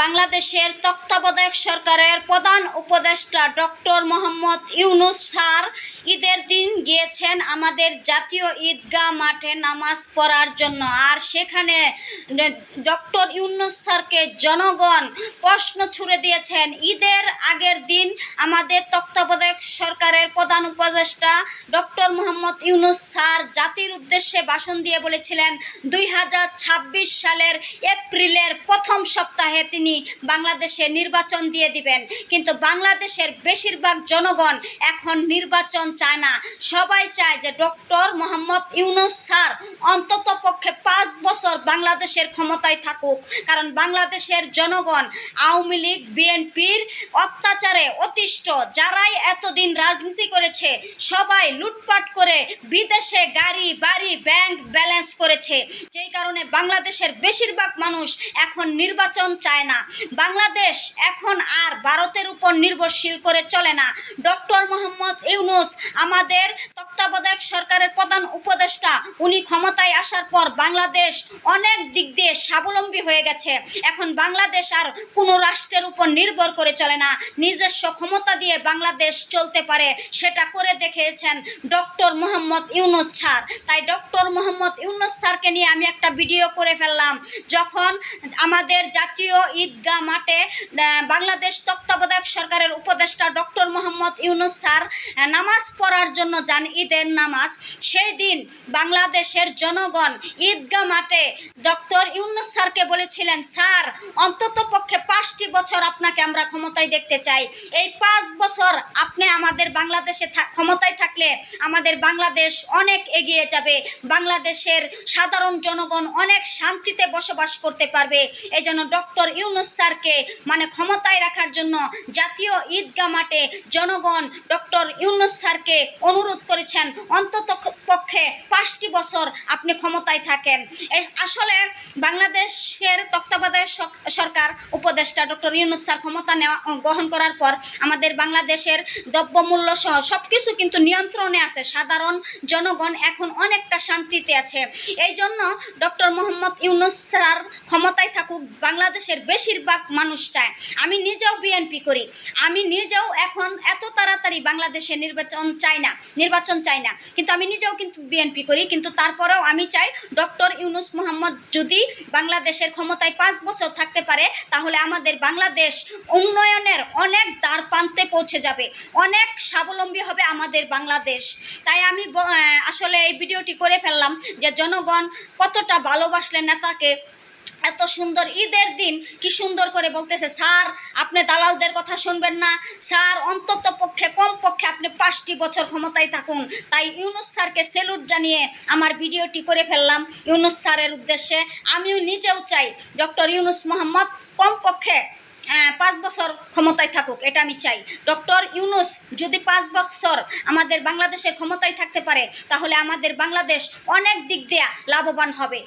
বাংলাদেশের তত্ত্বাবধায়ক সরকারের প্রধান উপদেষ্টা ডক্টর মোহাম্মদ ইউনূস স্যার ঈদের দিন গিয়েছেন আমাদের জাতীয় ঈদগাহ মাঠে নামাজ পড়ার জন্য। আর সেখানে ডক্টর ইউনূস স্যারকে জনগণ প্রশ্ন ছুড়ে দিয়েছেন। ঈদের আগের দিন আমাদের তত্ত্বাবধায়ক সরকারের প্রধান উপদেষ্টা ডক্টর মোহাম্মদ ইউনূস স্যার জাতির উদ্দেশ্যে ভাষণ দিয়ে বলেছিলেন 2026 সালের এপ্রিলের প্রথম সপ্তাহে তিনি বাংলাদেশে নির্বাচন দিয়ে দিবেন। কিন্তু বাংলাদেশের বেশিরভাগ জনগণ এখন নির্বাচন চায় না। সবাই চায় যে ডক্টর মোহাম্মদ ইউনূস স্যার অন্তত পক্ষে 5 বছর বাংলাদেশের ক্ষমতায় থাকুক। কারণ বাংলাদেশের জনগণ আওয়ামী লীগ বিএনপির অত্যাচারে অতিষ্ঠ। যারাই এতদিন রাজনীতি করেছে সবাই লুটপাট করে বিদেশে গাড়ি বাড়ি ব্যাংক ব্যালেন্স করেছে। যেই কারণে বাংলাদেশের বেশিরভাগ মানুষ এখন নির্বাচন চায় না। বাংলাদেশ এখন আর ভারতের উপর নির্ভরশীল করে চলে না। ডক্টর মোহাম্মদ ইউনূস আমাদের তত্ত্বাবধায়ক সরকারের প্রধান উপদেষ্টা, উনি ক্ষমতায় আসার পর বাংলাদেশ অনেক দিক দিয়ে স্বাবলম্বী হয়ে গেছে। এখন বাংলাদেশ আর কোনো রাষ্ট্রের উপর নির্ভর করে চলে না, নিজস্ব ক্ষমতা দিয়ে বাংলাদেশ চলতে পারে। সেটা করে দেখিয়েছেন ডক্টর মোহাম্মদ ইউনূস স্যার। তাই ডক্টর মোহাম্মদ ইউনূস স্যারকে নিয়ে আমি একটা ভিডিও করে ফেললাম। যখন আমাদের জাতীয় ঈদগাহ মাঠে বাংলাদেশ তত্ত্বাবধায়ক সরকারের উপদেষ্টা ডক্টর মোহাম্মদ ইউনূস স্যার নামাজ পড়ার জন্য যান, ঈদের নামাজ, সেই দিন বাংলাদেশের জনগণ ঈদগাহ মাঠে ডক্টর ইউনূস স্যারকে বলেছিলেন, স্যার অন্তত পক্ষে 5টি বছর আপনাকে আমরা ক্ষমতায় দেখতে চাই। এই 5 বছর আপনি আমাদের বাংলাদেশে ক্ষমতায় থাকলে আমাদের বাংলাদেশ অনেক এগিয়ে যাবে। বাংলাদেশের সাধারণ জনগণ অনেক শান্তিতে বসবাস করতে পারবে। এই জন্য ডক্টর ইউনূস স্যারকে ক্ষমতায় রাখার জন্য জাতীয় ঈদগাহ মাঠে জনগণ ডক্টর ইউনূস স্যারকে অনুরোধ করেছেন অন্তত পক্ষে 5টি বছর আপনি ক্ষমতায় থাকেন। আসলে বাংলাদেশের তত্ত্বাবধায়ক সরকার উপদেষ্টা ডক্টর ইউনূস স্যার ক্ষমতা গ্রহণ করার পর আমাদের বাংলাদেশের দ্রব্যমূল্য সহ সব কিছু কিন্তু নিয়ন্ত্রণে আছে। সাধারণ জনগণ এখন অনেকটা শান্তিতে আছে। এই জন্য ডক্টর মোহাম্মদ ইউনূস স্যার ক্ষমতায় থাকুক বাংলাদেশের বেশিরভাগ মানুষ চায়। আমি নিজেও বিএনপি করি, আমি নিজেও এখন এত তাড়াতাড়ি বাংলাদেশে নির্বাচন চাই না, কিন্তু আমি নিজেও কিন্তু বিএনপি করি। কিন্তু তারপরেও আমি চাই ডক্টর ইউনূস মোহাম্মদ যদি বাংলাদেশের ক্ষমতায় 5 বছর থাকতে পারে তাহলে আমাদের বাংলাদেশ উন্নয়নের অনেক দ্বার প্রান্তে পৌঁছে যাবে, অনেক স্বাবলম্বী হবে আমাদের বাংলাদেশ। তাই আমি আসলে এই ভিডিওটি করে ফেললাম যে জনগণ কতটা ভালোবাসলেন নেতাকে। এত সুন্দর ঈদের দিন কি সুন্দর করে বলতেছে, স্যার আপনি দালালদের কথা শুনবেন না, স্যার অন্তত পক্ষে কমপক্ষে আপনি 5টি বছর ক্ষমতায় থাকুন। তাই ইউনূস স্যারকে স্যালুট জানিয়ে আমার ভিডিওটি করে ফেললাম ইউনূস স্যারের উদ্দেশ্যে। আমিও নিজেও চাই ডক্টর ইউনূস মোহাম্মদ কমপক্ষে 5 বছর ক্ষমতায় থাকুক, এটা আমি চাই। ডক্টর ইউনূস যদি 5 বছর আমাদের বাংলাদেশের ক্ষমতায় থাকতে পারে তাহলে আমাদের বাংলাদেশ অনেক দিক দিয়ে লাভবান হবে।